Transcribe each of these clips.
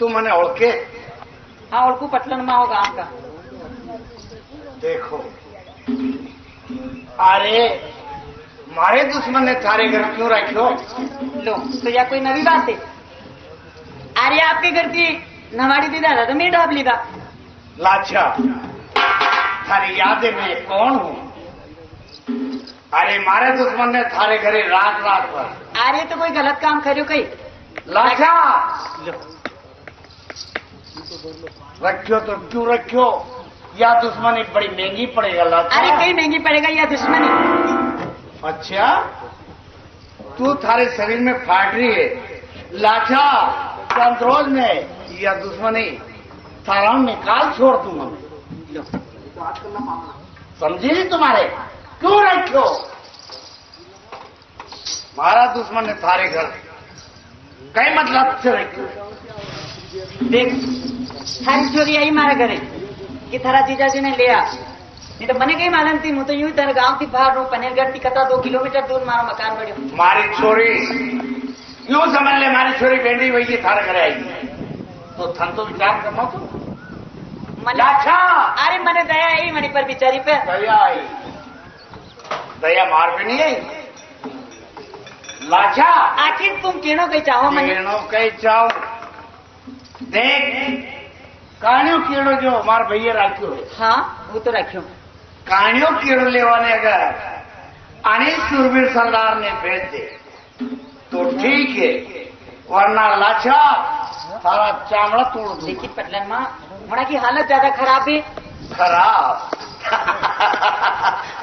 तू मने ओळखे? हाँ ओळखू, पटलन में हो गांव का। देखो अरे मारे दुश्मन ने थारे घर क्यों रखो? लो तो यह कोई नवी बात है? अरे आपके घर की नवाड़ी दीदा था तो मैं डाब लीदा। लाचा थारी यादें में कौन हूँ? अरे मारे दुश्मन ने थारे घरे रात रात पर। अरे तो कोई गलत काम करियो कहीं? लाचा लो रखियो तो क्यों रखियो? या दुश्मनी बड़ी महंगी पड़ेगा लाचा। अरे कहीं महंगी पड़ेगा या दुश्मनी? अच्छा तू थारे शरीर में फाट रही है लाचा, चंद्रोज में या दुश्मनी थारा निकाल छोड़ दूंगा। समझी तुम्हारे क्यों रखो? मारा दुश्मन ने थारे घर कई मतलब से रखो। देख थारी चोरी आई मारे घरे कि थारा जीजा जी ने लिया, नहीं तो मने कहीं मालूम थी। मुझे तो यूं ही तेरे गांव की बाहर रो पनेरगढ़ की कता 2 किलोमीटर दूर मारो मकान बढ़ियो। मारी छोरी यूं समझ ले, मारी छोरी बेंडी वही थारे घरे आई तो थन तो विचार करना तो लाचा। अरे मने दया आई मनी पर बिचारी पे। दया आई? दया मार पे नहीं आई लाचा। आखिर तुम केनो कहीं चाहो मने? केनो कहीं चाहो? देख काणियों कीड़ो जो मार भैया राख्यो है। हाँ वो तो रखियो। काणियों कीड़ो लेवाने अगर अनिल सुरवीर सरदार ने भेज दे तो ठीक है, वरना लाचा सारा चामड़ा तोड़ दूं। देखिए पटलन माँ होना की हालत ज्यादा खराब है। खराब?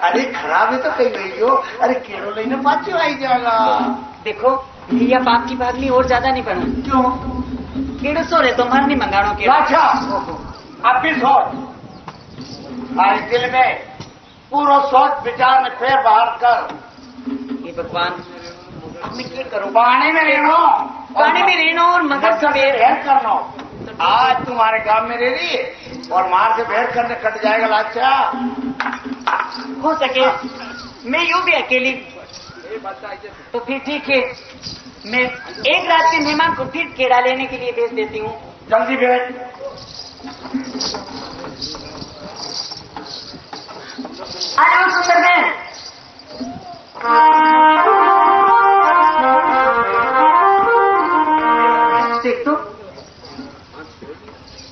अरे खराब है तो कही गई हो। अरे कीड़ो लेने पाछो आई जाएगा। देखो भैया बाप की भागनी और ज्यादा नहीं बढ़ू। क्यों? केड़ो सो रहे तो मर नहीं मंगाणो के। अच्छा अब भी सोच, हमारे दिल में पूरा सोच विचार में फेर बाहर कर। ये भगवान अब मैं क्या करूं? पानी में रहना, पानी में रहना और मगर से सवेर भेर करना। आज तुम्हारे गांव में रह रही है और मार से भेर करने कट जाएगा लाचा। हो सके मैं यूं भी अकेली तो फिर ठीक है, मैं एक रात के मेहमान को फिर केड़ा लेने के लिए भेज देती हूँ। जल्दी भेज। आ जाओ सुंदर बहन। देख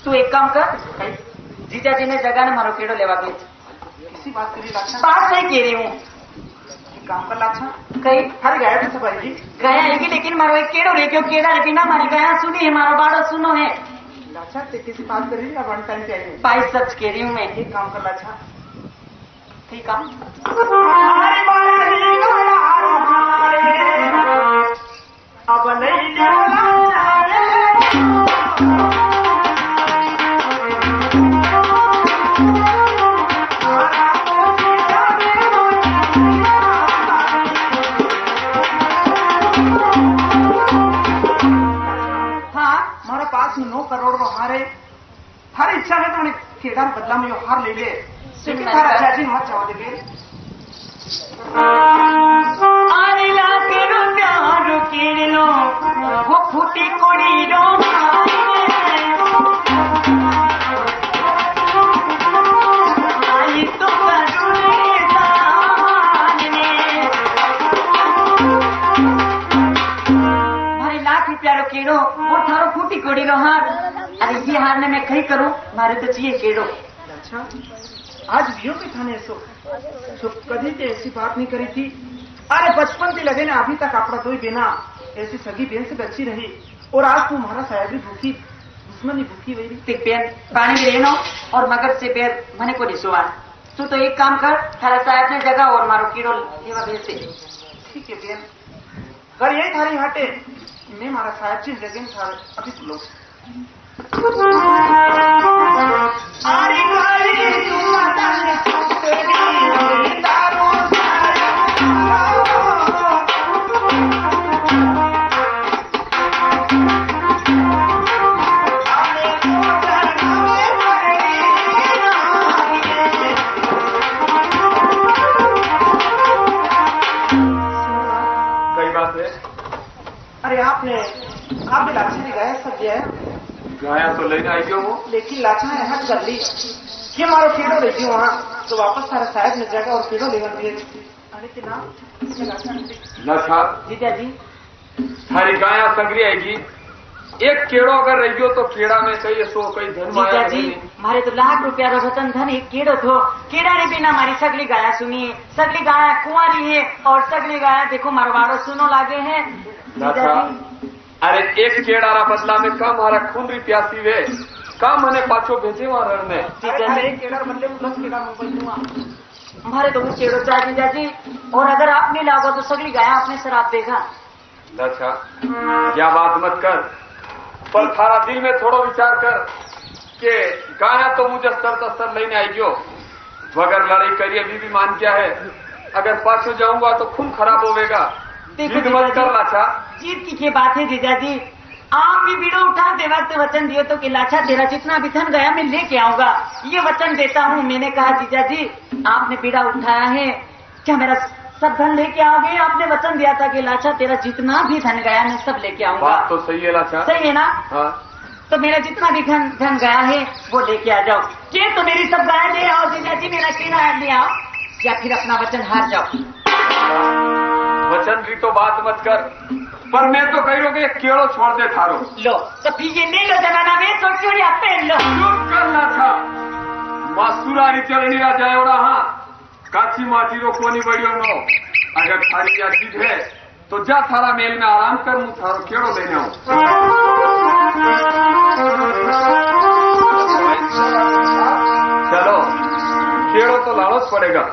तू एक काम कर, जीजा जी ने जगह ने मारो केड़ो लेवा भेज। किसी बात के लिए लाचा? बात सही कह रही हूँ। काम कर लाचा कहीं हर गया था भाई जी। गया है कि लेकिन मारो एक केड़ो रे क्यों केड़ा रे बिना मारे गया सुनी है मारो बाड़ो सुनो है। लाचा ते किसी बात कर रही है? वन टाइम पे आई है। पाई सच कह रही हूँ मैं। एक काम कर लाचा। ठीक है अब नहीं पास में 9 करोड़ रो हारे हर इच्छा है तो खेड़ा बदला में यो हार ले ले। थारा चाची मत चाहो दे। अरे ला केरो प्यार केड़ो वो फूटी कोड़ी रो आई तो करूले सामने मारे लाख रुपया रो केड़ो और थारो फूटी कोड़ी रो हार। अरे ये हार ने मैं कहीं करूं, मारे तो चाहिए केड़ो। अच्छा आज रियो के थाने सो कभी तो ऐसी बात नहीं करी थी। अरे बचपन से लगे ना अभी तक अपना दो ही बिना ऐसी सगी बहन से बच्ची रही और आज तुम्हारा साहेबी भूखी दुश्मनी भूखी हुई। देख बहन पानी में रहनो और मगज से पैर मने को नहीं सुवा। तू तो एक काम कर, थारा साहब ने जगह और मारो कीड़ो लेवा भेज दे। ठीक है बहन, अगर यही थारी हटे मैं मारा साहब जी जगह थारे अभी लोग आपने लाठी दिखाया सब जो है गाया तो लेने आई गयो वो। लेकिन लाचा ने हट कर ली कि मारो केड़ो रही गयो वहां तो वापस सारा साहब ने जगह और केड़ो लेवन दिए। अरे के नाम लाचा जीजा जी थारी गाया संगरी आएगी। एक केड़ो अगर रही गयो तो केड़ा में कई सो कई धन जीजा माया जी नहीं। मारे तो लाख रुपया रो रतन धन एक केड़ो थो। केड़ा रे बिना मारी सगली गाया सुनिए, सगली गाया कुंवारी है और सगली गाया देखो मारवाड़ो सुनो लागे है। जीजा लाचा जी अरे एक केड़ा बदला में कम हमारा खून री प्यासी वे कम मने पाछो भेजे वहां रण में। जीजा जी एक केड़ा बदले में 10 केड़ा मोबाइल दूंगा। हमारे तो वो केड़ो चाह जीजा जी और अगर आप नहीं लागो तो सगली गाया आपने शराब देगा। लाचा क्या बात मत कर पर थारा दिल में थोड़ो विचार कर के गाया तो मुझे स्तर लेने आई गयो अगर लड़ाई करिए अभी भी मान क्या है अगर पाछो जाऊंगा तो खून खराब होवेगा। देखो जिद मत कर लाचा। जीत की क्या बात है जीजा जी आप भी बीड़ो उठाते वक्त वचन दियो तो कि लाचा तेरा जितना भी धन गया मैं लेके आऊंगा ये वचन देता हूँ। मैंने कहा जीजा जी आपने बीड़ा उठाया है क्या मेरा सब धन लेके आओगे? आपने वचन दिया था कि लाचा तेरा जितना भी धन गया मैं सब लेके आऊंगा। बात तो सही है लाचा। सही है ना? हाँ तो मेरा जितना भी धन गया है वो लेके आ जाओ। ये तो मेरी सब गाय ले आओ जीजा जी मेरा केड़ा ले आओ या फिर अपना वचन हार जाओ। वचन की तो बात मत कर पर मैं तो कही कि केड़ो छोड़ दे थारो। लो तो फिर ये ले लो जनाना में तो चूड़िया पहन लो। चुप कर लाचा मासूरारी चलनी आ जाए ओड़ा। हाँ काची माटी रो कोनी बढ़ियो नो अगर थारी या जिद है तो जा थारा मेल में आराम कर मुझ थारो केड़ो लेने आऊं। चलो केड़ो तो लाना पड़ेगा।